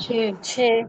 6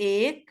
1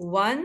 1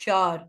4।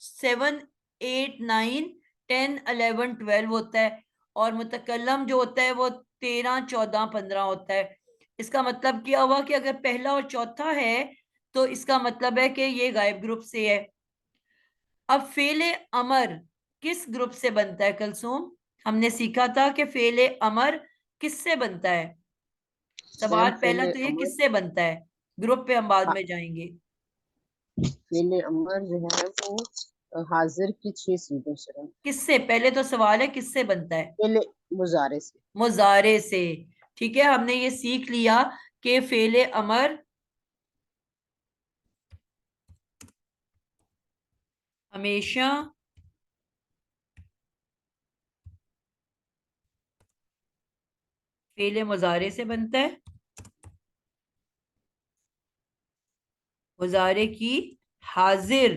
7, 8, 9 10 11 12 ہوتا ہے, اور متکلم جو ہوتا ہے وہ 13 14 15 ہوتا ہے. اس کا مطلب کیا ہوا کہ اگر پہلا اور چوتھا ہے تو اس کا مطلب ہے کہ یہ غائب گروپ سے ہے. اب فعل امر کس گروپ سے بنتا ہے کلثوم؟ ہم نے سیکھا تھا کہ فعل امر کس سے بنتا ہے. سوال پہلا تو یہ کس سے بنتا ہے, گروپ پہ ہم بعد میں جائیں گے. فعل امر جو ہے وہ حاضر کی 6 صیغوں سے ہے. کس سے؟ پہلے تو سوال ہے کس سے بنتا ہے. فعل مضارع سے. مضارع سے. ٹھیک ہے, ہم نے یہ سیکھ لیا کہ فعل امر ہمیشہ فعل مضارع سے بنتا ہے. مضارع کی حاضر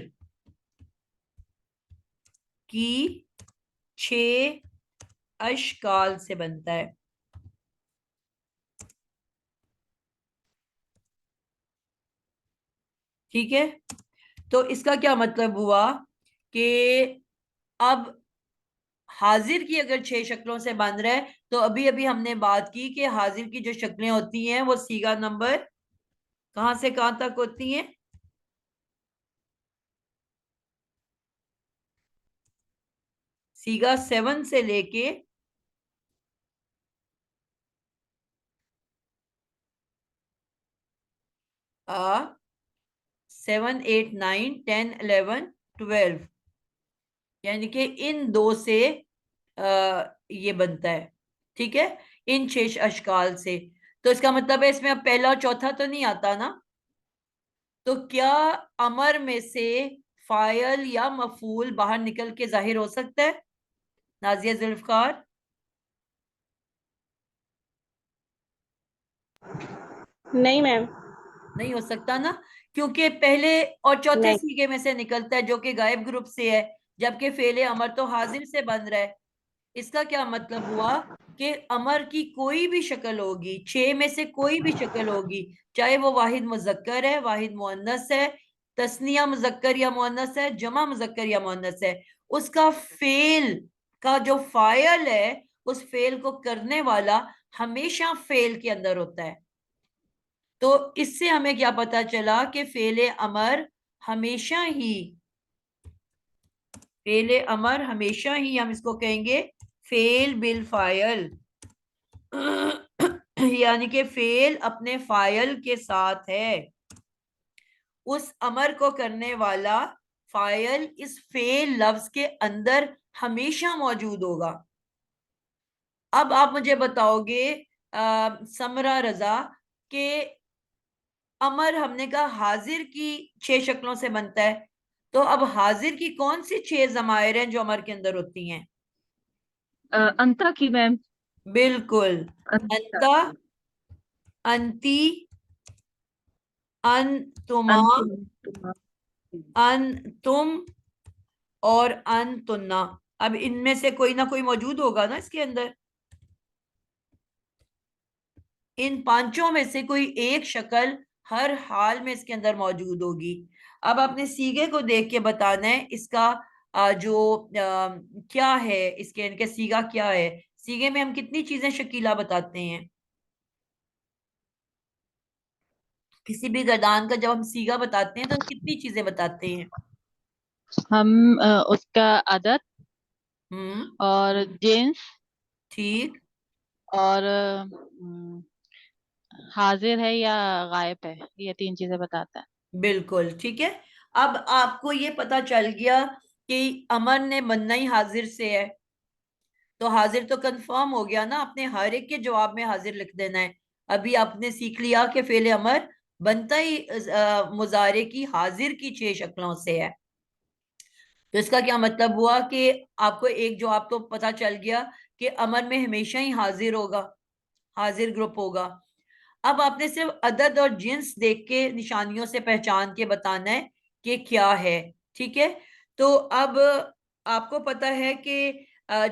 کی 6 اشکال سے بنتا ہے. ٹھیک ہے, تو اس کا کیا مطلب ہوا کہ اب حاضر کی اگر 6 شکلوں سے بن رہا ہے تو ابھی ہم نے بات کی کہ حاضر کی جو شکلیں ہوتی ہیں وہ صیغہ نمبر کہاں سے کہاں تک ہوتی ہیں؟ صیغہ 7 سے لے کے 7 8 9 10 11 12, یعنی کہ ان 2 سے یہ بنتا ہے. ٹھیک ہے, ان 6 اشکال سے. تو اس کا مطلب ہے اس میں اب پہلا اور چوتھا تو نہیں آتا نا. تو کیا امر میں سے فاعل یا مفعول باہر نکل کے ظاہر ہو سکتا ہے نازیہ ذوالفقار؟ نہیں میم. نہیں ہو سکتا نا, کیونکہ پہلے اور چوتھے نہیں. صیغے میں سے نکلتا ہے جو کہ غائب گروپ سے ہے, جبکہ فعل امر تو حاضر سے بن رہا ہے. اس کا کیا مطلب ہوا کہ امر کی کوئی بھی شکل ہوگی, 6 میں سے کوئی بھی شکل ہوگی, چاہے وہ واحد مذکر ہے, واحد مؤنث ہے, تثنیہ مذکر یا مؤنث ہے, جمع مذکر یا مؤنث ہے, اس کا فعل کا جو فاعل ہے اس فعل کو کرنے والا ہمیشہ فعل کے اندر ہوتا ہے. تو اس سے ہمیں کیا پتا چلا کہ فعل امر ہمیشہ ہی ہم اس کو کہیں گے فعل بالفاعل, یعنی کہ فعل اپنے فاعل کے ساتھ ہے. اس امر کو کرنے والا فاعل اس فعل لفظ کے اندر ہمیشہ موجود ہوگا. اب آپ مجھے بتاؤ گے سمرہ رضا کہ امر ہم نے کہا حاضر کی 6 شکلوں سے بنتا ہے, تو اب حاضر کی کون سی 6 ضمائر ہیں جو امر کے اندر ہوتی ہیں؟ انتا کی میم. بالکل, انتا, انتی, انتما, انتم اور انتنا. اب ان میں سے کوئی نہ کوئی موجود ہوگا نا اس کے اندر. ان 5 میں سے کوئی ایک شکل ہر حال میں اس کے اندر موجود ہوگی. اب آپ نے سیغے کو دیکھ کے بتانا ہے اس کا جو کیا ہے, اس کے ان کے سیغہ کیا ہے. سیغے میں ہم کتنی چیزیں شکیلہ بتاتے ہیں؟ کسی بھی گردان کا جب ہم سیغہ بتاتے ہیں تو ہم کتنی چیزیں بتاتے ہیں؟ ہم اس کا عدد اور جنس ٹھیک, اور حاضر ہے یا غائب ہے, یہ 3 چیزیں بتاتا ہے. بالکل ٹھیک ہے. اب آپ کو یہ پتا چل گیا کہ امر نے بننا ہی حاضر سے ہے, تو حاضر تو کنفرم ہو گیا نا, آپ نے ہر ایک کے جواب میں حاضر لکھ دینا ہے. ابھی آپ نے سیکھ لیا کہ فعل امر بنتا ہی مضارع کی حاضر کی 6 شکلوں سے ہے. تو اس کا کیا مطلب ہوا کہ آپ کو ایک جواب تو پتا چل گیا کہ امر میں ہمیشہ ہی حاضر ہوگا, حاضر گروپ ہوگا. اب آپ نے صرف عدد اور جنس دیکھ کے نشانیوں سے پہچان کے بتانا ہے کہ کیا ہے. ٹھیک ہے, تو اب آپ کو پتا ہے کہ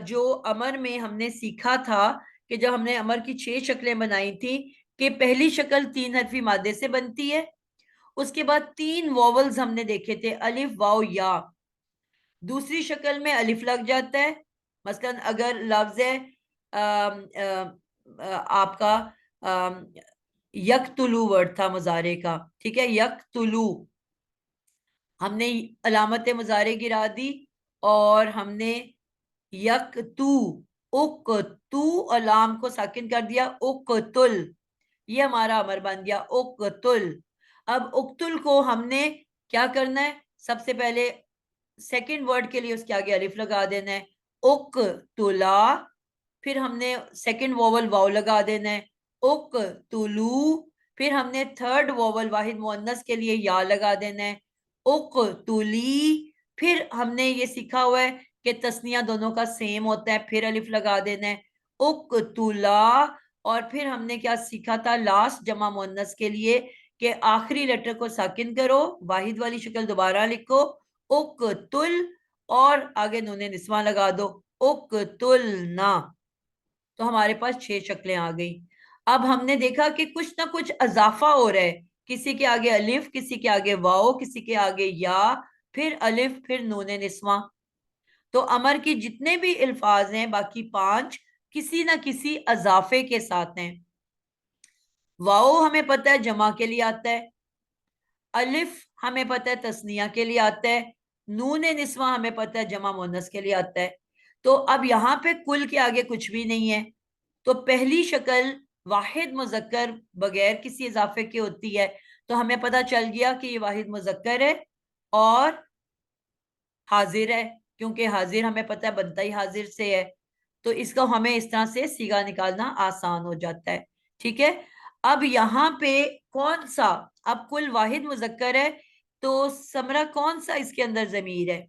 جو امر میں ہم نے سیکھا تھا کہ جب ہم نے امر کی 6 شکلیں بنائی تھی کہ پہلی شکل 3 حرفی مادے سے بنتی ہے, اس کے بعد 3 واولز ہم نے دیکھے تھے, الف واو یا. دوسری شکل میں الف لگ جاتا ہے. مثلاً اگر لفظ ہے آپ کا یقتلو ورڈ تھا مضارع کا, ٹھیک ہے, یقتلو, ہم نے علامت مضارع گرا دی اور ہم نے یقتو اقتو علام کو ساکن کر دیا, اقتل, یہ ہمارا امر بن گیا اقتل. اب اقتل کو ہم نے کیا کرنا ہے, سب سے پہلے سیکنڈ ورڈ کے لیے اس کے آگے الف لگا دینا ہے, اقتلا, پھر ہم نے سیکنڈ ووول واو لگا دینا ہے, اقتلو, پھر ہم نے تھرڈ ووول واحد مؤنث کے لیے یا لگا دینا ہے, اقتلی, پھر ہم نے یہ سیکھا ہوا ہے کہ تسنیہ دونوں کا سیم ہوتا ہے, پھر الف لگا دینا ہے, اقتلا, اور پھر ہم نے کیا سیکھا تھا لاسٹ جمع مؤنث کے لیے کہ آخری لیٹر کو ساکن کرو, واحد والی شکل دوبارہ لکھو, اقتل, اور آگے نون نسواں لگا دو, اقتلنا. تو ہمارے پاس 6 شکلیں آ گئی. اب ہم نے دیکھا کہ کچھ نہ کچھ اضافہ ہو رہا ہے, کسی کے آگے الف, کسی کے آگے واو, کسی کے آگے یا, پھر الف, پھر نون نسواں. تو امر کی جتنے بھی الفاظ ہیں باقی 5 کسی نہ کسی اضافے کے ساتھ ہیں. واو ہمیں پتہ ہے جمع کے لیے آتا ہے, الف ہمیں پتہ ہے تثنیہ کے لیے آتا ہے, نون نسواں ہمیں پتہ ہے جمع مؤنث کے لیے آتا ہے. تو اب یہاں پہ کل کے آگے کچھ بھی نہیں ہے, تو پہلی شکل واحد مذکر بغیر کسی اضافے کے ہوتی ہے. تو ہمیں پتہ چل گیا کہ یہ واحد مذکر ہے اور حاضر ہے, کیونکہ حاضر ہمیں پتہ ہے بنتا ہی حاضر سے ہے, تو اس کو ہمیں اس طرح سے صیغہ نکالنا آسان ہو جاتا ہے. ٹھیک ہے, اب یہاں پہ کون سا, اب کل واحد مذکر ہے تو سمرہ کون سا اس کے اندر ضمیر ہے؟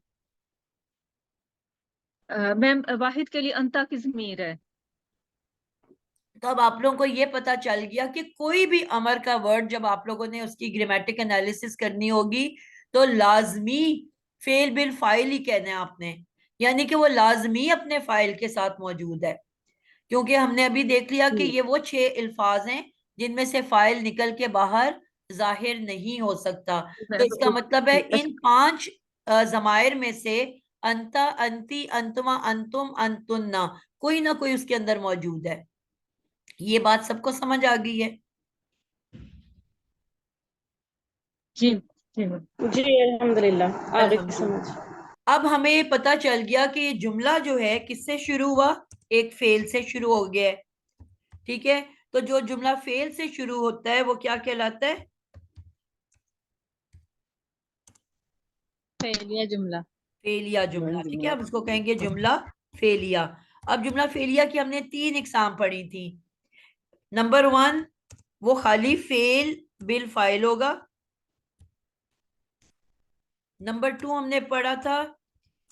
میم واحد کے لیے انتا کی ضمیر ہے. تو اب آپ لوگوں کو یہ پتا چل گیا کہ کوئی بھی امر کا ورڈ جب آپ لوگوں نے اس کی گرامیٹک انالیسس کرنی ہوگی تو لازمی فعل بالفاعل ہی کہنا ہے آپ نے, یعنی کہ وہ لازمی اپنے فاعل کے ساتھ موجود ہے, کیونکہ ہم نے ابھی دیکھ لیا کہ یہ وہ 6 الفاظ ہیں جن میں سے فاعل نکل کے باہر ظاہر نہیں ہو سکتا. تو اس کا مطلب ہے ان 5 ضمائر میں سے انتا, انتی, انتما, انتم, انتنا, کوئی نہ کوئی اس کے اندر موجود ہے. یہ بات سب کو سمجھ آ گئی ہے؟ جی جی جی الحمدللہ آ گئی الحمدللہ. سمجھ. اب ہمیں پتا چل گیا کہ یہ جملہ جو ہے کس سے شروع ہوا, ایک فعل سے شروع ہو گیا ہے. ٹھیک ہے, تو جو جملہ فعل سے شروع ہوتا ہے وہ کیا کہلاتا ہے؟ فعلیہ جملہ. فعلیہ جملہ. ٹھیک ہے, اب اس کو کہیں گے جملہ فعلیہ. اب جملہ فعلیہ کی ہم نے 3 اقسام پڑھی تھی. نمبر 1 وہ خالی فعل بالفاعل ہوگا. نمبر 2 ہم نے پڑھا تھا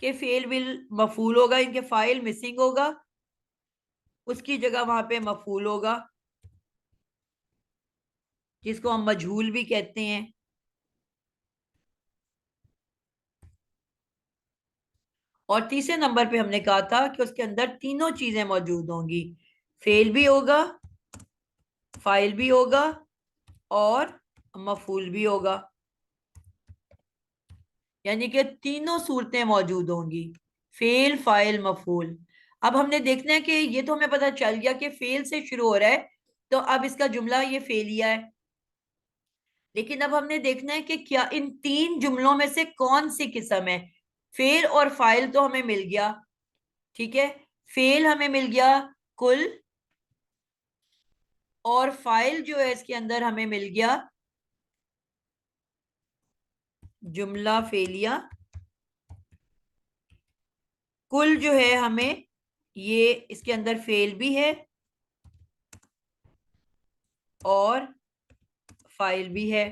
کہ فعل بالمفعول ہوگا, ان کے فاعل مسنگ ہوگا, اس کی جگہ وہاں پہ مفعول ہوگا جس کو ہم مجہول بھی کہتے ہیں. اور تیسرے نمبر پہ ہم نے کہا تھا کہ اس کے اندر تینوں چیزیں موجود ہوں گی, فعل بھی ہوگا, فاعل بھی ہوگا اور مفعول بھی ہوگا, یعنی کہ تینوں صورتیں موجود ہوں گی, فعل, فاعل, مفعول. اب ہم نے دیکھنا ہے کہ یہ تو ہمیں پتہ چل گیا کہ فعل سے شروع ہو رہا ہے, تو اب اس کا جملہ یہ فعلیہ ہے. لیکن اب ہم نے دیکھنا ہے کہ کیا ان 3 جملوں میں سے کون سی قسم ہے. فعل اور فاعل تو ہمیں مل گیا, ٹھیک ہے, فعل ہمیں مل گیا کل, اور فاعل جو ہے اس کے اندر ہمیں مل گیا جملہ فعلیہ. کل جو ہے ہمیں یہ اس کے اندر فعل بھی ہے اور فاعل بھی ہے.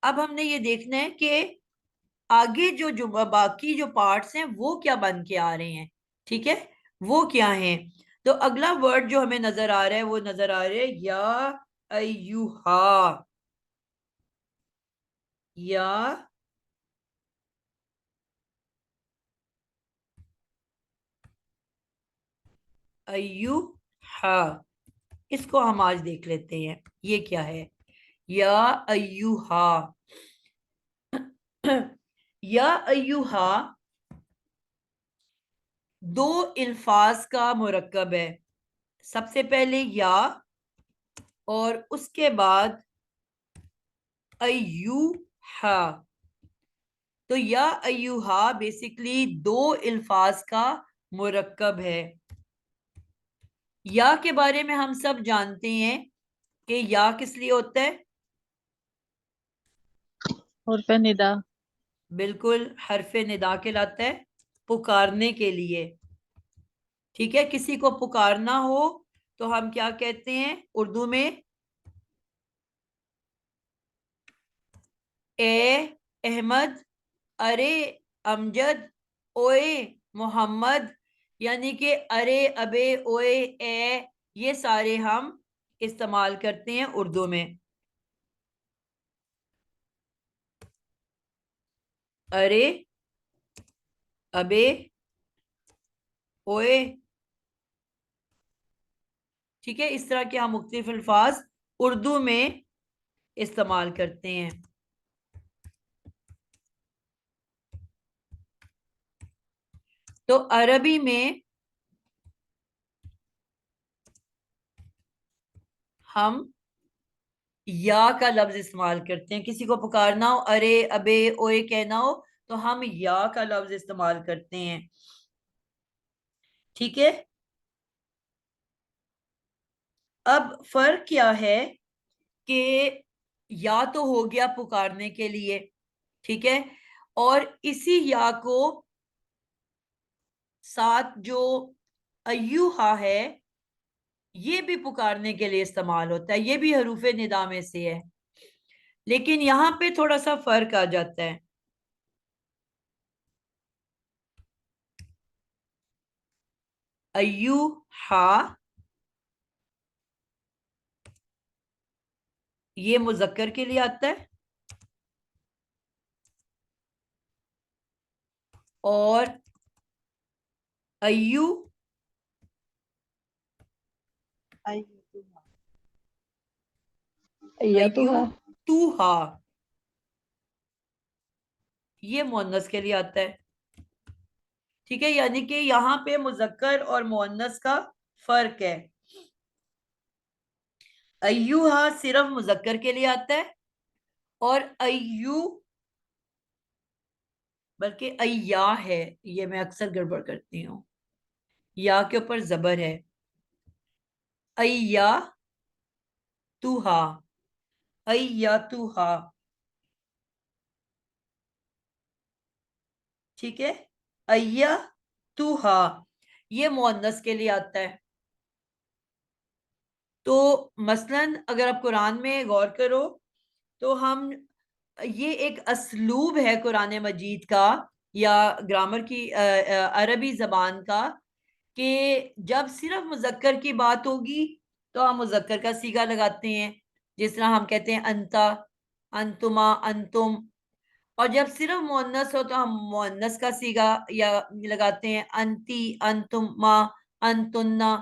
اب ہم نے یہ دیکھنا ہے کہ آگے جو باقی جو پارٹس ہیں وہ کیا بن کے آ رہے ہیں. ٹھیک ہے, وہ کیا ہیں. تو اگلا ورڈ جو ہمیں نظر آ رہا ہے وہ نظر آ رہا ہے یا ایوہا, یا ایوہا. اس کو ہم آج دیکھ لیتے ہیں یہ کیا ہے. یا ایوہا. یا ایوہا دو الفاظ کا مرکب ہے. سب سے پہلے یا اور اس کے بعد ایوہا. تو یا ایوہا بیسیکلی دو الفاظ کا مرکب ہے. یا کے بارے میں ہم سب جانتے ہیں کہ یا کس لیے ہوتا ہے؟ حرف ندا. بالکل حرف ندا کہلاتا ہے، پکارنے کے لیے. ٹھیک ہے، کسی کو پکارنا ہو تو ہم کیا کہتے ہیں اردو میں؟ اے احمد، ارے امجد، اوئے محمد. یعنی کہ ارے، ابے، اوئے، اے، یہ سارے ہم استعمال کرتے ہیں اردو میں. ارے، ابے، اوئے. ٹھیک ہے، اس طرح کے ہم مختلف الفاظ اردو میں استعمال کرتے ہیں. تو عربی میں ہم یا کا لفظ استعمال کرتے ہیں. کسی کو پکارنا ہو، ارے، ابے، اوئے کہنا ہو تو ہم یا کا لفظ استعمال کرتے ہیں. ٹھیک ہے، اب فرق کیا ہے کہ یا تو ہو گیا پکارنے کے لیے، ٹھیک ہے، اور اسی یا کو ساتھ جو ایوہا ہے یہ بھی پکارنے کے لیے استعمال ہوتا ہے، یہ بھی حروف ندا میں سے ہے. لیکن یہاں پہ تھوڑا سا فرق آ جاتا ہے. ایوہا یہ مذکر کے لیے آتا ہے اور ایوتوہا یہ مؤنث کے لیے آتا ہے. ٹھیک ہے، یعنی کہ یہاں پہ مذکر اور مؤنث کا فرق ہے. ایوہا صرف مذکر کے لیے آتا ہے اور بلکہ ایا ہے، یہ میں اکثر گڑبڑ کرتی ہوں، یا کے اوپر زبر ہے. ایا توہا، ایاتوہا. ٹھیک ہے، ایاتوہا یہ مؤنث کے لیے آتا ہے. تو مثلاً اگر آپ قرآن میں غور کرو تو ہم یہ ایک اسلوب ہے قرآن مجید کا یا گرامر کی عربی زبان کا کہ جب صرف مذکر کی بات ہوگی تو ہم مذکر کا صیغہ لگاتے ہیں، جس طرح ہم کہتے ہیں انتا، انتما، انتم. اور جب صرف مؤنث ہو تو ہم مؤنث کا صیغہ یا لگاتے ہیں انتی، انتما، انتنا.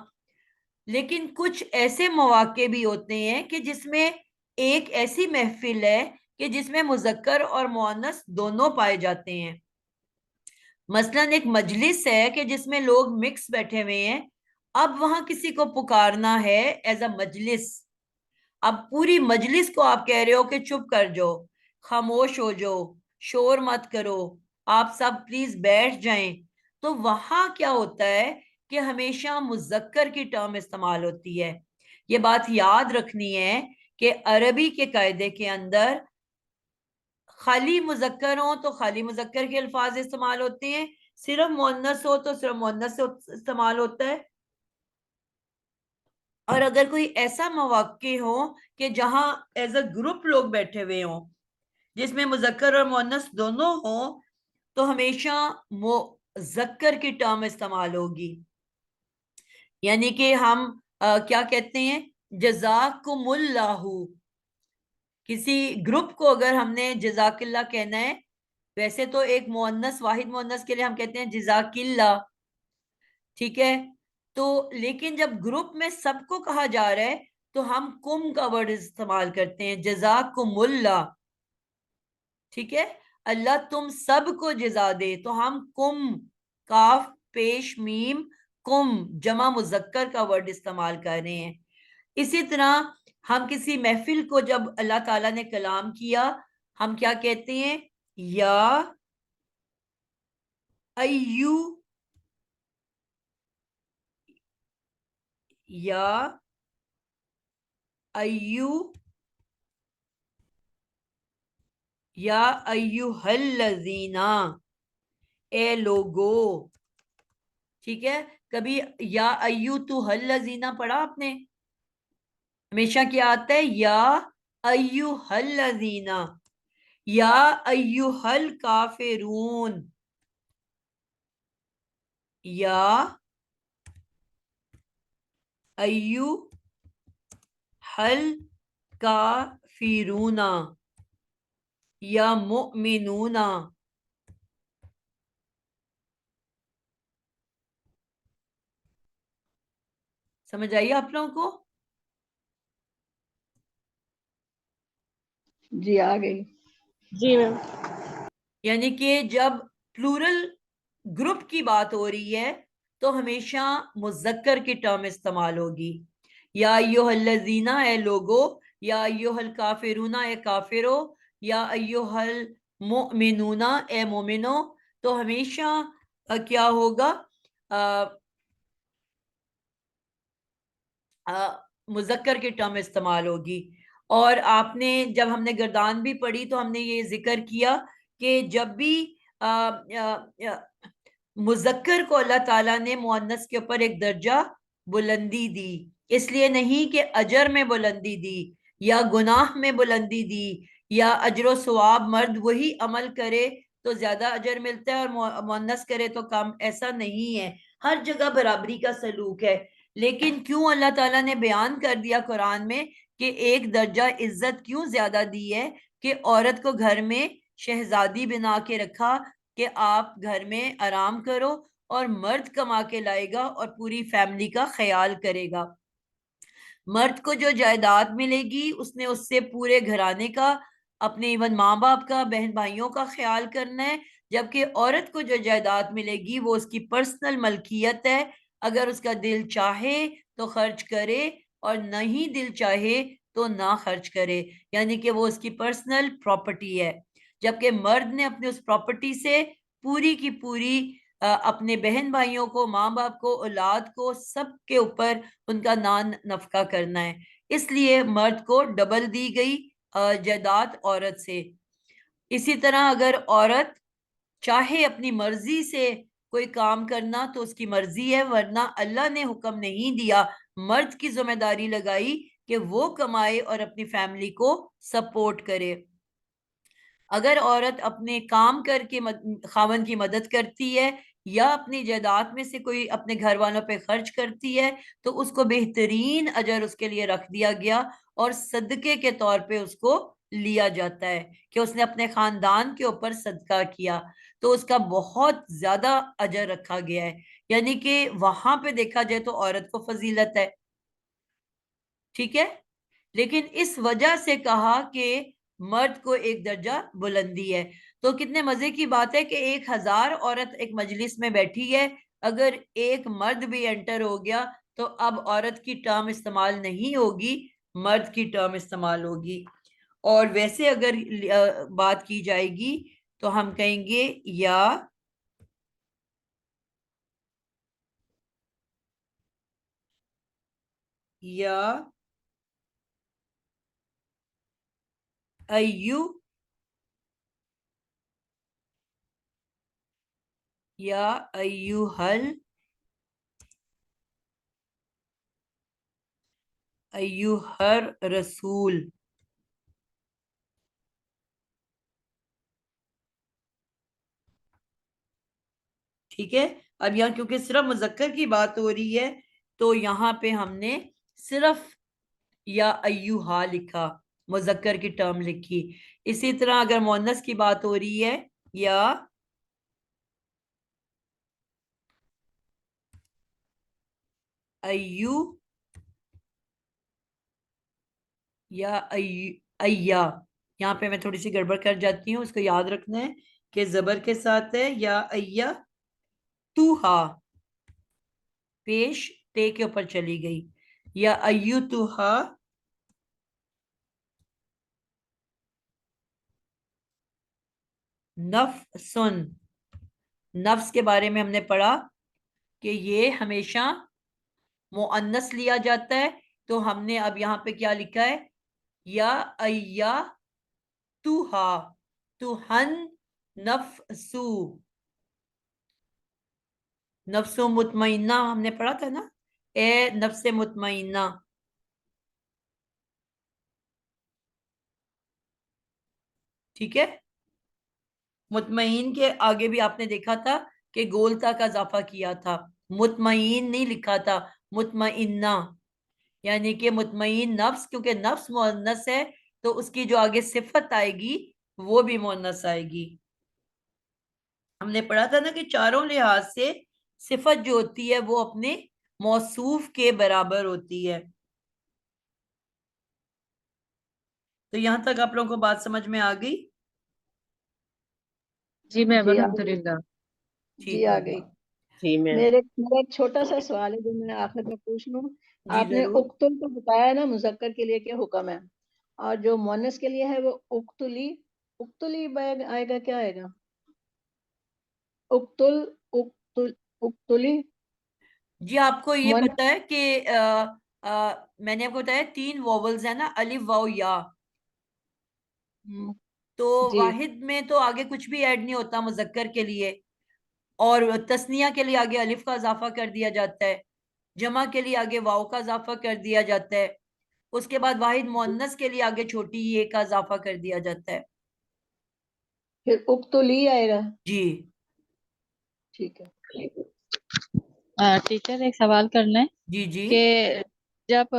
لیکن کچھ ایسے مواقع بھی ہوتے ہیں کہ جس میں ایک ایسی محفل ہے کہ جس میں مذکر اور مؤنث دونوں پائے جاتے ہیں. مثلاً ایک مجلس ہے کہ جس میں لوگ مکس بیٹھے ہوئے ہیں. اب وہاں کسی کو پکارنا ہے ایز اے مجلس. اب پوری مجلس کو آپ کہہ رہے ہو کہ چپ کر جاؤ، خاموش ہو جاؤ، شور مت کرو، آپ سب پلیز بیٹھ جائیں. تو وہاں کیا ہوتا ہے کہ ہمیشہ مذکر کی ٹرم استعمال ہوتی ہے. یہ بات یاد رکھنی ہے کہ عربی کے قاعدے کے اندر خالی مذکر ہو تو خالی مذکر کے الفاظ استعمال ہوتے ہیں، صرف مؤنث ہو تو صرف مؤنث سے استعمال ہوتا ہے. اور اگر کوئی ایسا مواقع ہو کہ جہاں ایز اے گروپ لوگ بیٹھے ہوئے ہوں جس میں مذکر اور مؤنث دونوں ہوں تو ہمیشہ مذکر کی ٹرم استعمال ہوگی. یعنی کہ ہم کیا کہتے ہیں، جزاکم اللہ. کسی گروپ کو اگر ہم نے جزاک اللہ کہنا ہے، ویسے تو ایک مؤنث، واحد مؤنث کے لیے ہم کہتے ہیں جزاک اللہ. ٹھیک ہے، تو لیکن جب گروپ میں سب کو کہا جا رہا ہے تو ہم کم کا ورڈ استعمال کرتے ہیں، جزاکم اللہ، ٹھیک ہے، اللہ تم سب کو جزا دے، تو ہم کم، کاف پیش میم، کم جمع مذکر کا ورڈ استعمال کر رہے ہیں۔ اسی طرح ہم کسی محفل کو جب اللہ تعالیٰ نے کلام کیا، ہم کیا کہتے ہیں؟ یا ایو، یا ایو، یا ایوہ الذین، اے لوگو، ٹھیک ہے۔ کبھی یا ایوہ الذین پڑھا آپ نے؟ ہمیشہ کیا آتا ہے؟ یا ایوہ الذین، یا ایوہ الکافرون، یا ایوہ الکافرون، یا مؤمنون۔ سمجھ آئیے آپ لوگوں کو؟ جی آ گئی۔ جی میم۔ یعنی کہ جب پلورل گروپ کی بات ہو رہی ہے تو ہمیشہ مذکر کی ٹرم استعمال ہوگی۔ یا ایوہ الذین، اے لوگو، یا ایوہ الکافرون، اے کافرو، یا ایوہ المؤمنون، اے مومنو، تو ہمیشہ کیا ہوگا؟ مذکر کی ٹرم استعمال ہوگی۔ اور آپ نے جب ہم نے گردان بھی پڑھی تو ہم نے یہ ذکر کیا کہ جب بھی مذکر کو اللہ تعالیٰ نے مؤنث کے اوپر ایک درجہ بلندی دی، اس لیے نہیں کہ اجر میں بلندی دی یا گناہ میں بلندی دی یا اجر و ثواب مرد وہی عمل کرے تو زیادہ اجر ملتا ہے اور مؤنث کرے تو کم، ایسا نہیں ہے، ہر جگہ برابری کا سلوک ہے۔ لیکن کیوں اللہ تعالیٰ نے بیان کر دیا قرآن میں کہ ایک درجہ عزت کیوں زیادہ دی ہے، کہ عورت کو گھر میں شہزادی بنا کے رکھا کہ آپ گھر میں آرام کرو اور مرد کما کے لائے گا اور پوری فیملی کا خیال کرے گا۔ مرد کو جو جائیداد ملے گی اس نے اس سے پورے گھرانے کا، اپنے ایون ماں باپ کا، بہن بھائیوں کا خیال کرنا ہے، جبکہ عورت کو جو جائیداد ملے گی وہ اس کی پرسنل ملکیت ہے، اگر اس کا دل چاہے تو خرچ کرے اور نہیں دل چاہے تو نہ خرچ کرے، یعنی کہ وہ اس کی پرسنل پراپرٹی ہے، جبکہ مرد نے اپنے اس پراپرٹی سے پوری کی پوری اپنے بہن بھائیوں کو، ماں باپ کو، اولاد کو، سب کے اوپر ان کا نان نفقہ کرنا ہے، اس لیے مرد کو ڈبل دی گئی جائیداد عورت سے۔ اسی طرح اگر عورت چاہے اپنی مرضی سے کوئی کام کرنا تو اس کی مرضی ہے، ورنہ اللہ نے حکم نہیں دیا، مرد کی ذمہ داری لگائی کہ وہ کمائے اور اپنی فیملی کو سپورٹ کرے۔ اگر عورت اپنے کام کر کے خاوند کی مدد کرتی ہے یا اپنی جائیداد میں سے کوئی اپنے گھر والوں پہ خرچ کرتی ہے تو اس کو بہترین اجر اس کے لیے رکھ دیا گیا اور صدقے کے طور پہ اس کو لیا جاتا ہے کہ اس نے اپنے خاندان کے اوپر صدقہ کیا، تو اس کا بہت زیادہ اجر رکھا گیا ہے، یعنی کہ وہاں پہ دیکھا جائے تو عورت کو فضیلت ہے، ٹھیک ہے۔ لیکن اس وجہ سے کہا کہ مرد کو ایک درجہ بلندی ہے، تو کتنے مزے کی بات ہے کہ 1000 عورت ایک مجلس میں بیٹھی ہے، اگر ایک مرد بھی انٹر ہو گیا تو اب عورت کی ٹرم استعمال نہیں ہوگی، مرد کی ٹرم استعمال ہوگی۔ اور ویسے اگر بات کی جائے گی تو ہم کہیں گے یا ایو، یا ایوہل ایوہر رسول، ٹھیک ہے۔ اب یہاں کیونکہ صرف مذکر کی بات ہو رہی ہے تو یہاں پہ ہم نے صرف یا ایوہا لکھا، مذکر کی ٹرم لکھی۔ اسی طرح اگر مؤنث کی بات ہو رہی ہے یا ایو یا ایا، یہاں پہ میں تھوڑی سی گڑبڑ کر جاتی ہوں، اس کو یاد رکھنا ہے کہ زبر کے ساتھ ہے یا ایا تو ہا، پیش تے کے اوپر چلی گئی، یا ایو تو ہا نفسن، نفس کے بارے میں ہم نے پڑھا کہ یہ ہمیشہ مؤنث لیا جاتا ہے، تو ہم نے اب یہاں پہ کیا لکھا ہے، یا ایا تو ہا، تو ہن نفسو، نفس مطمئنہ ہم نے پڑھا تھا نا، اے نفس مطمئنہ، ٹھیک ہے۔ مطمئن کے آگے بھی آپ نے دیکھا تھا کہ گولتا کا اضافہ کیا تھا، مطمئن نہیں لکھا تھا، مطمئنہ، یعنی کہ مطمئن نفس، کیونکہ نفس مؤنث ہے تو اس کی جو آگے صفت آئے گی وہ بھی مؤنث آئے گی۔ ہم نے پڑھا تھا نا کہ چاروں لحاظ سے صفت جو ہوتی ہے وہ اپنے موصوف کے برابر ہوتی ہے۔ تو یہاں تک آپ لوگوں کو بات سمجھ میں آ گئی؟ جی میم جی الحمدللہ۔ جی آ گئی۔ جی میم۔ میرا ایک چھوٹا سا سوال ہے جو میں آخر میں پوچھ لوں۔ جی آپ نے ضرور۔ اقتل کو بتایا نا مذکر کے لیے کیا حکم ہے، اور جو مؤنث کے لیے ہے وہ اقتلی، اقتلی آئے گا، کیا آئے گا؟ اقتل، اقتل، اقتلی جی آپ کو یہ مؤنث۔ پتا ہے کہ میں نے آپ کو بتایا 3 ووولز ہیں نا، الف واو یا، تو جی واحد میں تو آگے کچھ بھی ایڈ نہیں ہوتا مذکر کے لیے، اور تثنیہ کے لیے آگے الف کا اضافہ کر دیا جاتا ہے، جمع کے لیے آگے واو کا اضافہ کر دیا جاتا ہے، اس کے بعد واحد مؤنث کے لیے آگے چھوٹی یہ کا اضافہ کر دیا جاتا ہے۔ پھر اقتلی آئے گا۔ جی ٹھیک ہے۔ ٹیچر ایک سوال کرنا ہے جی جی کہ جب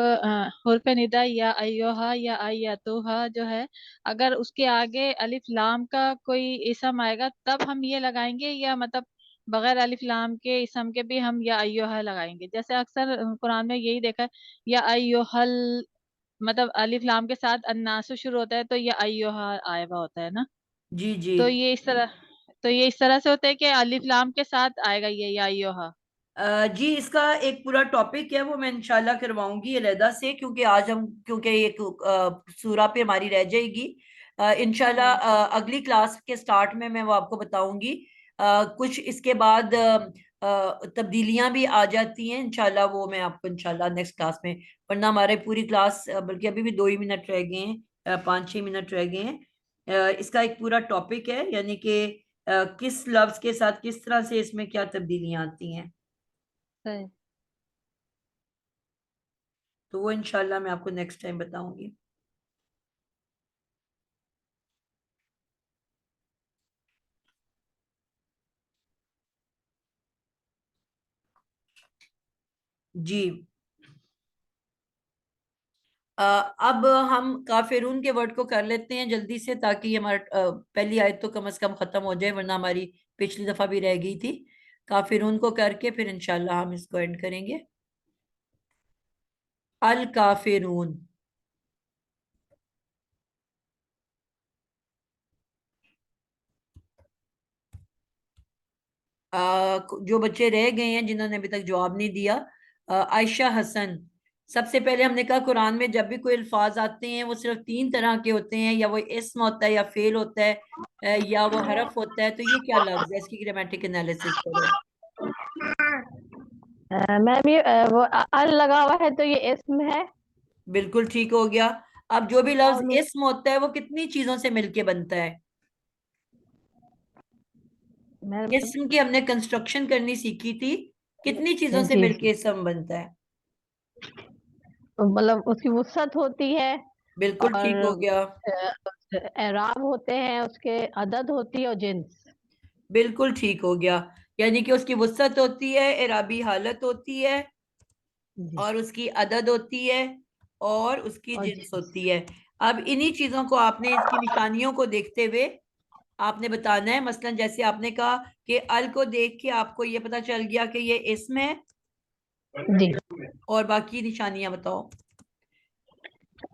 حرف ندا یا ایوہا یا ایتوہا جو ہے، اگر اس کے آگے الف لام کا کوئی اسم آئے گا تب ہم یہ لگائیں گے، یا مطلب بغیر الف لام کے اسم کے بھی ہم یا ایوہا لگائیں گے؟ جیسے اکثر قرآن میں یہی دیکھا ہے، یا ایوہل، مطلب الف لام کے ساتھ الناس شروع ہوتا ہے تو یا ایوہا آیا ہوا ہوتا ہے نا، جی جی تو یہ اس طرح سے ہوتا ہے کہ الف لام کے ساتھ آئے گا یہ یا ایوہا؟ جی اس کا ایک پورا ٹاپک ہے، وہ میں انشاءاللہ کرواؤں گی علیحدہ سے، کیونکہ آج ہم ایک سورہ پہ ہماری رہ جائے گی، انشاءاللہ اگلی کلاس کے سٹارٹ میں وہ آپ کو بتاؤں گی۔ کچھ اس کے بعد تبدیلیاں بھی آ جاتی ہیں، انشاءاللہ وہ میں آپ کو انشاءاللہ نیکسٹ کلاس میں، ورنہ ہمارے پوری کلاس بلکہ ابھی بھی 2 ہی منٹ رہ گئے ہیں، 5-6 منٹ رہ گئے ہیں۔ اس کا ایک پورا ٹاپک ہے، یعنی کہ کس لفظ کے ساتھ کس طرح سے اس میں کیا تبدیلیاں آتی ہیں، تو وہ انشاءاللہ میں آپ کو نیکسٹ ٹائم بتاؤں گی۔ جی اب ہم کافرون کے ورڈ کو کر لیتے ہیں جلدی سے، تاکہ ہمارا پہلی آیت تو کم از کم ختم ہو جائے، ورنہ ہماری پچھلی دفعہ بھی رہ گئی تھی۔ کافرون کو کر کے پھر انشاءاللہ ہم اس کو اینڈ کریں گے۔ الکافرون، جو بچے رہ گئے ہیں جنہوں نے ابھی تک جواب نہیں دیا، عائشہ حسن، سب سے پہلے ہم نے کہا قرآن میں جب بھی کوئی الفاظ آتے ہیں وہ صرف 3 طرح کے ہوتے ہیں، یا وہ اسم ہوتا ہے، یا فعل ہوتا ہے، یا وہ حرف ہوتا ہے، تو یہ کیا لفظ ہے؟ اس کی گرامیٹک انالیسس کرو۔ میں بھی وہ ال لگا ہوا ہے تو یہ اسم ہے، بالکل ٹھیک ہو گیا۔ اب جو بھی لفظ اور اسم ہوتا ہے وہ کتنی چیزوں سے مل کے بنتا ہے؟ اسم کی ہم نے کنسٹرکشن کرنی سیکھی تھی، کتنی چیزوں سے جی مل کے اسم بنتا ہے؟ مطلب اس کی وسعت ہوتی ہے، بالکل اور ٹھیک ہو گیا، اعراب ہوتے ہیں، اس کے عدد ہوتی ہے، اور جنس۔ بالکل ٹھیک ہو گیا، یعنی کہ اس کی وسعت ہوتی ہے، اعرابی حالت ہوتی ہے، جی، اور اس کی عدد ہوتی ہے، اور اس کی اور جنس ہوتی ہے۔ اب انہی چیزوں کو آپ نے اس کی نشانیوں کو دیکھتے ہوئے آپ نے بتانا ہے، مثلا جیسے آپ نے کہا کہ ال کو دیکھ کے آپ کو یہ پتا چل گیا کہ یہ اسم ہے، جی، اور باقی نشانیاں بتاؤ۔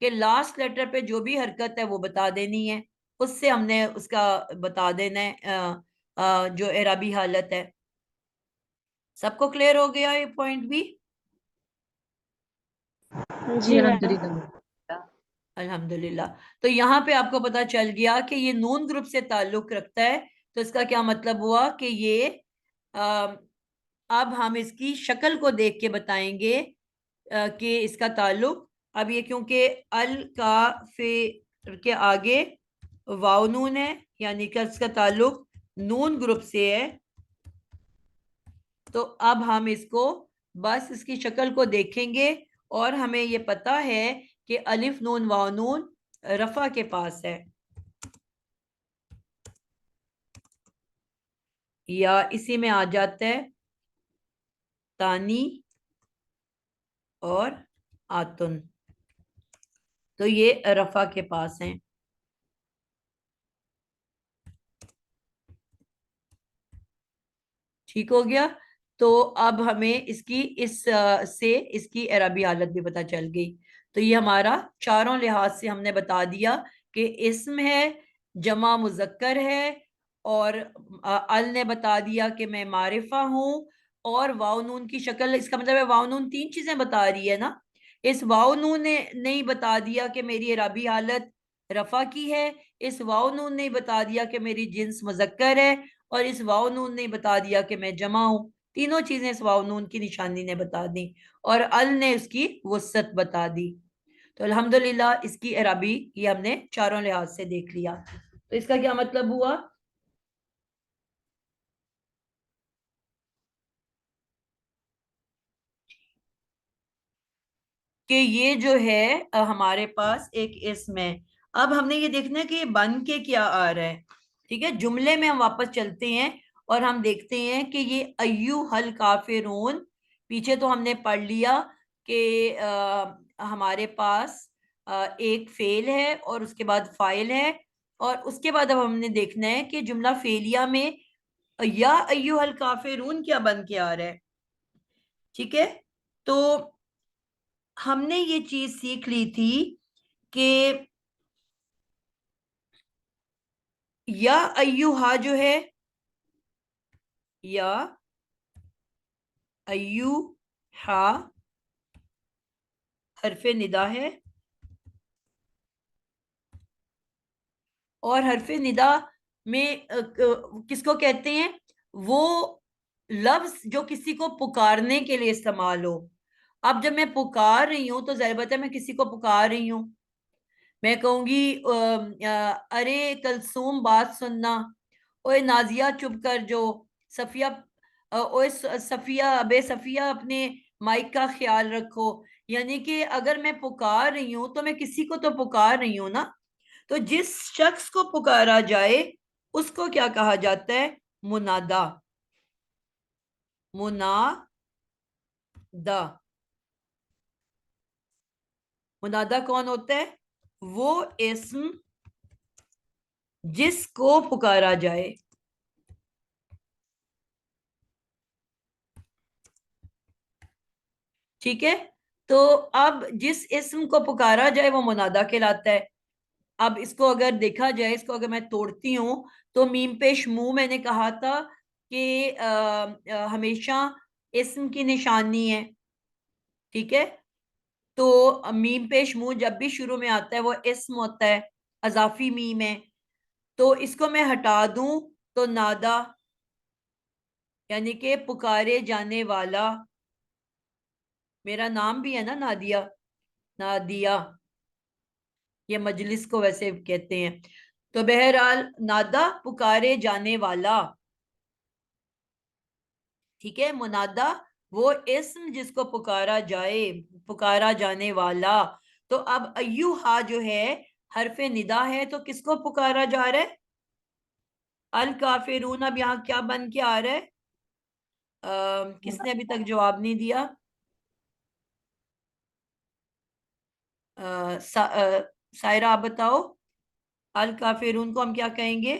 کہ لاسٹ لیٹر پہ جو بھی حرکت ہے وہ بتا دینی ہے، اس سے ہم نے اس کا بتا دینا ہے جو اعرابی حالت ہے. سب کو کلیئر ہو گیا یہ پوائنٹ بھی؟ جی الحمدللہ. الحمدللہ. تو یہاں پہ آپ کو پتا چل گیا کہ یہ نون گروپ سے تعلق رکھتا ہے. تو اس کا کیا مطلب ہوا کہ یہ اب ہم اس کی شکل کو دیکھ کے بتائیں گے کہ اس کا تعلق. اب یہ کیونکہ الکافر کے آگے واو نون ہے، یعنی کہ اس کا تعلق نون گروپ سے ہے، تو اب ہم اس کو بس اس کی شکل کو دیکھیں گے اور ہمیں یہ پتا ہے کہ الف نون واو نون رفع کے پاس ہے، یا اسی میں آ جاتا ہے تانی اور آتن، تو یہ رفع کے پاس ہیں. ٹھیک ہو گیا. تو اب ہمیں اس کی اعرابی حالت بھی پتہ چل گئی. تو یہ ہمارا چاروں لحاظ سے ہم نے بتا دیا کہ اسم ہے، جمع مذکر ہے، اور ال نے بتا دیا کہ میں معرفہ ہوں، اور واو نون کی شکل، اس کا مطلب ہے واو نون تین چیزیں بتا رہی ہے نا. اس واو نون نے نہیں بتا دیا کہ میری اعرابی حالت رفع کی ہے، اس واو نون نے بتا دیا کہ میری جنس مذکر ہے، اور اس واو نون نے بتا دیا کہ میں جمع ہوں. تینوں چیزیں اس واو نون کی نشانی نے بتا دی، اور ال نے اس کی وسعت بتا دی. تو الحمدللہ اس کی اعرابی یہ ہم نے چاروں لحاظ سے دیکھ لیا. تو اس کا کیا مطلب ہوا؟ کہ یہ جو ہے ہمارے پاس ایک اسم ہے. اب ہم نے یہ دیکھنا ہے کہ یہ بن کے کیا آ رہا ہے. ٹھیک ہے، جملے میں ہم واپس چلتے ہیں اور ہم دیکھتے ہیں کہ یہ ایوہ الکافرون، پیچھے تو ہم نے پڑھ لیا کہ ہمارے پاس ایک فعل ہے اور اس کے بعد فاعل ہے، اور اس کے بعد اب ہم نے دیکھنا ہے کہ جملہ فعلیہ میں یا ایوہ الکافرون کیا بن کے آ رہا ہے. ٹھیک ہے، تو ہم نے یہ چیز سیکھ لی تھی کہ یا ایوہا جو ہے، یا ایوہا حرف ندا ہے، اور حرف ندا میں کس کو کہتے ہیں؟ وہ لفظ جو کسی کو پکارنے کے لیے استعمال ہو. اب جب میں پکار رہی ہوں تو ظاہر بات ہے میں کسی کو پکار رہی ہوں. میں کہوں گی ارے کلثوم بات سننا، اوے نازیہ چپ کر جو، صفیہ اوے صفیہ بے صفیہ اپنے مائک کا خیال رکھو. یعنی کہ اگر میں پکار رہی ہوں تو میں کسی کو تو پکار رہی ہوں نا. تو جس شخص کو پکارا جائے اس کو کیا کہا جاتا ہے؟ منادا. منادا کون ہوتا ہے؟ وہ اسم جس کو پکارا جائے. ٹھیک ہے، تو اب جس اسم کو پکارا جائے وہ منادا کہلاتا ہے. اب اس کو اگر دیکھا جائے، اس کو اگر میں توڑتی ہوں تو میم پیش منہ میں نے کہا تھا کہ ہمیشہ اسم کی نشانی ہے. ٹھیک ہے، تو میم پیش منہ جب بھی شروع میں آتا ہے وہ اسم ہوتا ہے، اضافی میم ہے. تو اس کو میں ہٹا دوں تو نادا، یعنی کہ پکارے جانے والا. میرا نام بھی ہے نا نادیہ، نادیہ یہ مجلس کو ویسے کہتے ہیں. تو بہرحال نادا پکارے جانے والا. ٹھیک ہے، منادا وہ اسم جس کو پکارا جائے، پکارا جانے والا. تو اب ایوہا جو ہے حرف ندا ہے، تو کس کو پکارا جا رہا ہے؟ الکافرون. اب یہاں کیا بن کے آ رہا ہے؟ کس نے ابھی تک جواب نہیں دیا؟ سائرہ آپ بتاؤ، الکافرون کو ہم کیا کہیں گے؟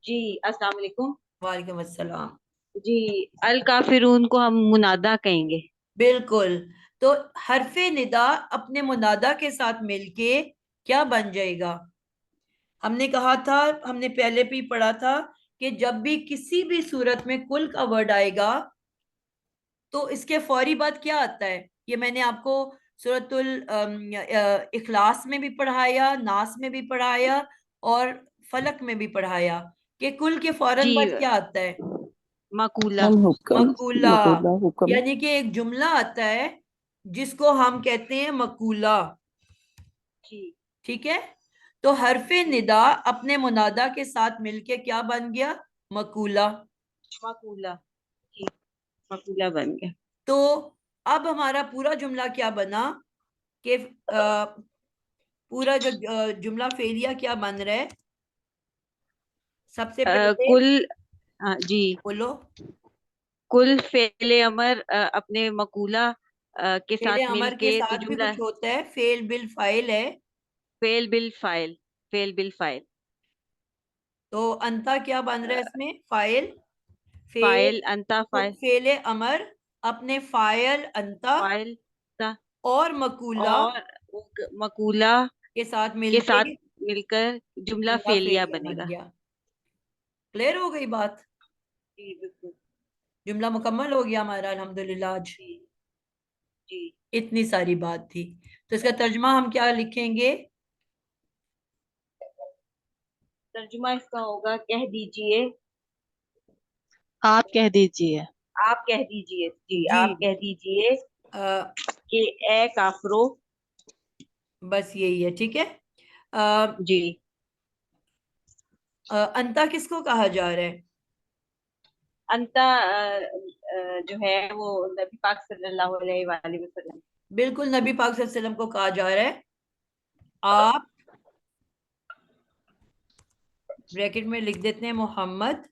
جی السلام علیکم. وعلیکم السلام. جی الکافرون کو ہم منادا کہیں گے. بالکل. تو حرف ندا اپنے منادا کے ساتھ مل کے کیا بن جائے گا؟ ہم نے کہا تھا، ہم نے پہلے بھی پڑھا تھا کہ جب بھی کسی بھی صورت میں کل کا ورڈ آئے گا تو اس کے فوری بعد کیا آتا ہے؟ یہ میں نے آپ کو سورۃ الاخلاص میں بھی پڑھایا، ناس میں بھی پڑھایا اور فلک میں بھی پڑھایا کہ کل کے فوراً جی بعد کیا آتا ہے؟ مقولہ. مقولہ. حکم. یعنی کہ ایک جملہ آتا ہے جس کو ہم کہتے ہیں مقولہ. جی ٹھیک ہے، تو حرف ندا اپنے منادا کے ساتھ مل کے کیا بن گیا؟ مقولہ. مقولہ. جی مقولہ بن گیا. تو اب ہمارا پورا جملہ کیا بنا کہ پورا جو جملہ فعلیہ کیا بن رہا ہے؟ سب سے پہلے کل جی بولو. کل فعل امر اپنے مقولہ کے فعل ساتھ مل امر کے کے تو ساتھ بھی جملہ کچھ ہوتا ہے، فعل بالفاعل ہے. فعل بالفاعل. فعل بالفاعل. تو انتا کیا بن رہا ہے اس میں؟ فاعل. فاعل انتا فاعل. فعل امر اپنے فاعل انتا فاعل اور مقولہ اور مقولہ کے ساتھ کے ساتھ مل کر جملہ فعلیہ بنے بن گا. گیا. کلیئر ہو گئی بات؟ جی بالکل. جملہ مکمل ہو گیا ہمارا الحمدللہ آج. جی جی اتنی ساری بات تھی. تو اس کا ترجمہ ہم کیا لکھیں گے؟ ترجمہ اس کا ہوگا کہہ دیجئے. آپ کہہ دیجئے. آپ کہہ دیجئے. جی جی آپ کہہ دیجئے کہ اے کافرو. بس یہی ہے. ٹھیک ہے. جی انتا کس کو کہا جا رہا ہے؟ انتا جو ہے وہ نبی پاک صلی اللہ علیہ وآلہ وسلم. بالکل نبی پاک صلی اللہ علیہ وسلم کو کہا جا رہا ہے. آپ بریکٹ میں لکھ دیتے ہیں محمد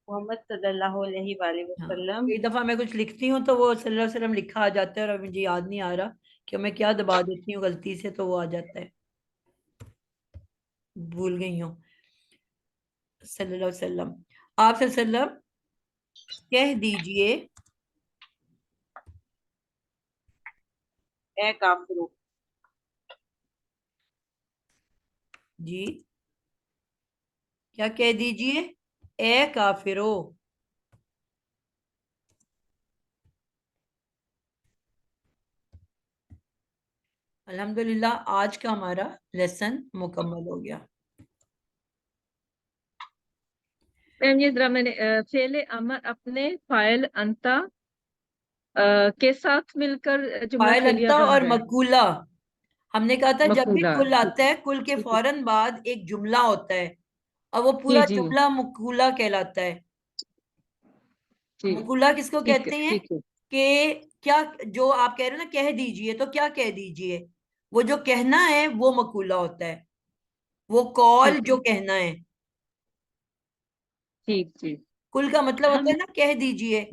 محمد صلی اللہ علیہ وآلہ وسلم. ایک دفعہ میں کچھ لکھتی ہوں تو وہ صلی اللہ علیہ وسلم لکھا آ جاتا ہے اور مجھے یاد نہیں آ رہا کہ میں کیا دبا دیتی ہوں غلطی سے تو وہ آ جاتا ہے، بھول گئی ہوں. صلی اللہ علیہ وسلم. آپ صلی اللہ علیہ وسلم کہہ دیجئے اے کافرو. جی کیا کہہ دیجئے؟ اے کافرو. الحمدللہ آج کا ہمارا لیسن مکمل ہو گیا. یہ ذرا میں نے فعل امر اپنے فاعل انتا کے ساتھ مل کر جملہ فاعل فعلیہ انتا بن اور رہا ہے. مقولہ. ہم نے کہا تھا جب بھی مقولہ. کل آتا ہے کل کے فوراً بعد ایک جملہ ہوتا ہے اور وہ جی پورا جی جملہ مقولہ کہلاتا ہے. جی مقولہ کس کو ٹھیک ہے کہتے ہیں؟ ٹھیک ہے. کہ کیا جو آپ کہہ رہے ہیں نا کہہ دیجئے، تو کیا کہہ دیجئے؟ وہ جو کہنا ہے وہ مقولہ ہوتا ہے، وہ کال ٹھیک جو ہے کہنا ہے. ٹھیک جی. کل کا مطلب ہم ہوتا ہے نا کہہ دیجئے.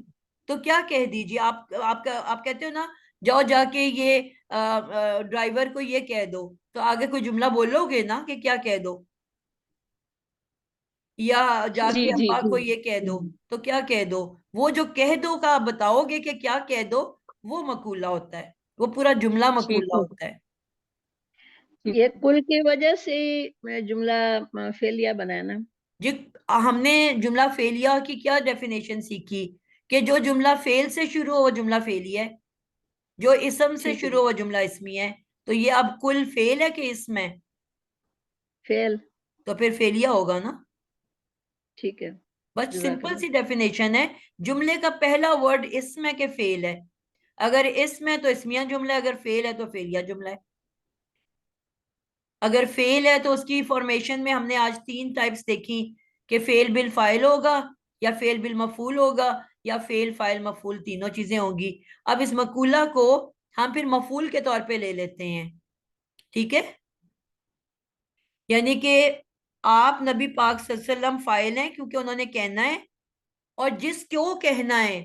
تو کیا کہہ دیجئے؟ آپ کہتے ہو نا جاؤ جا کے یہ ڈرائیور کو یہ کہہ دو، تو آگے کوئی جملہ بولو گے نا کہ کیا کہہ دو، یا جا جی کے جی ابا کو جی یہ کہہ دو جی. تو کیا کہہ دو؟ وہ جو کہہ دو کا آپ بتاؤ گے کہ کیا کہہ دو، وہ مقولہ ہوتا ہے، وہ پورا جملہ ٹھیک مقولہ ہے ہوتا ہے. ٹھیک یہ ہے. کل کی وجہ سے جملہ فعلیہ بنایا نا. جی ہم نے جملہ فعلیہ کی کیا ڈیفینیشن سیکھی کہ جو جملہ فعل سے شروع ہو وہ جملہ فعلی ہے، جو اسم سے ٹھیک ہے شروع ہو وہ جملہ اسمی ہے. تو یہ اب کل فعل ہے کہ اسم ہے؟ فعل. تو پھر فعلیہ ہوگا نا. ٹھیک ہے. بس جزاک سمپل اللہ. سی ڈیفینیشن ہے. جملے کا پہلا ورڈ اسم ہے کہ فعل ہے؟ اگر اسم ہے تو اسمیہ جملہ ہے، اگر فعل ہے تو فعلیہ جملہ ہے. اگر فعل ہے تو اس کی فارمیشن میں ہم نے آج 3 ٹائپس دیکھی کہ فعل بالفاعل ہوگا یا فعل بالمفعول ہوگا یا فعل فاعل مفعول، تینوں چیزیں ہوں گی. اب اس مقولہ کو ہم پھر مفعول کے طور پہ لے لیتے ہیں. ٹھیک ہے، یعنی کہ آپ نبی پاک صلی اللہ علیہ وسلم فاعل ہیں کیونکہ انہوں نے کہنا ہے، اور جس کو کہنا ہے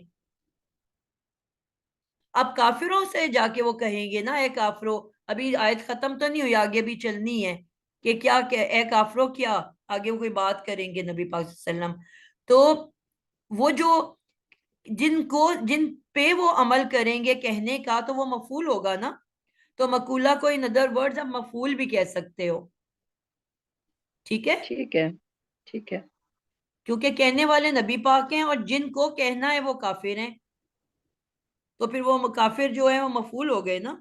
اب کافروں سے جا کے وہ کہیں گے نا اے کافرو. ابھی آیت ختم تو نہیں ہوئی، آگے بھی چلنی ہے کہ کیا کہ اے کافرو کیا آگے وہ کوئی بات کریں گے نبی پاک صلی اللہ علیہ وسلم. تو وہ جو جن پہ وہ عمل کریں گے کہنے کا تو وہ مفعول ہوگا نا. تو مقولہ کو ان ادر ورڈز آپ مفعول بھی کہہ سکتے ہو. ٹھیک ہے, ٹھیک ہے ٹھیک ہے. کیونکہ کہنے والے نبی پاک ہیں اور جن کو کہنا ہے وہ کافر ہیں, تو پھر وہ کافر جو ہے وہ مفعول ہو گئے نا.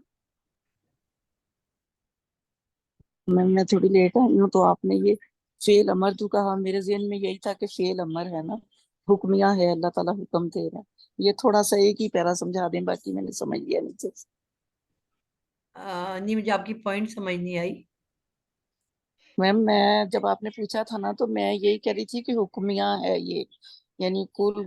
میں تھوڑی لیٹ آئی ہوں, تو آپ نے یہ فعل امر تو کہا, میرے ذہن میں یہی تھا کہ فعل امر ہے نا, حکمیہ ہے, اللہ تعالیٰ حکم دے رہا ہے. یہ تھوڑا سا ایک ہی پیرا سمجھا دیں, باقی میں نے سمجھ لیا نیچے. نہیں, مجھے آپ کی پوائنٹ سمجھ نہیں آئی. میم میں جب آپ نے پوچھا تھا نا, تو میں یہی کہہ رہی تھی کہ حکمیہ ہے یہ, یعنی کل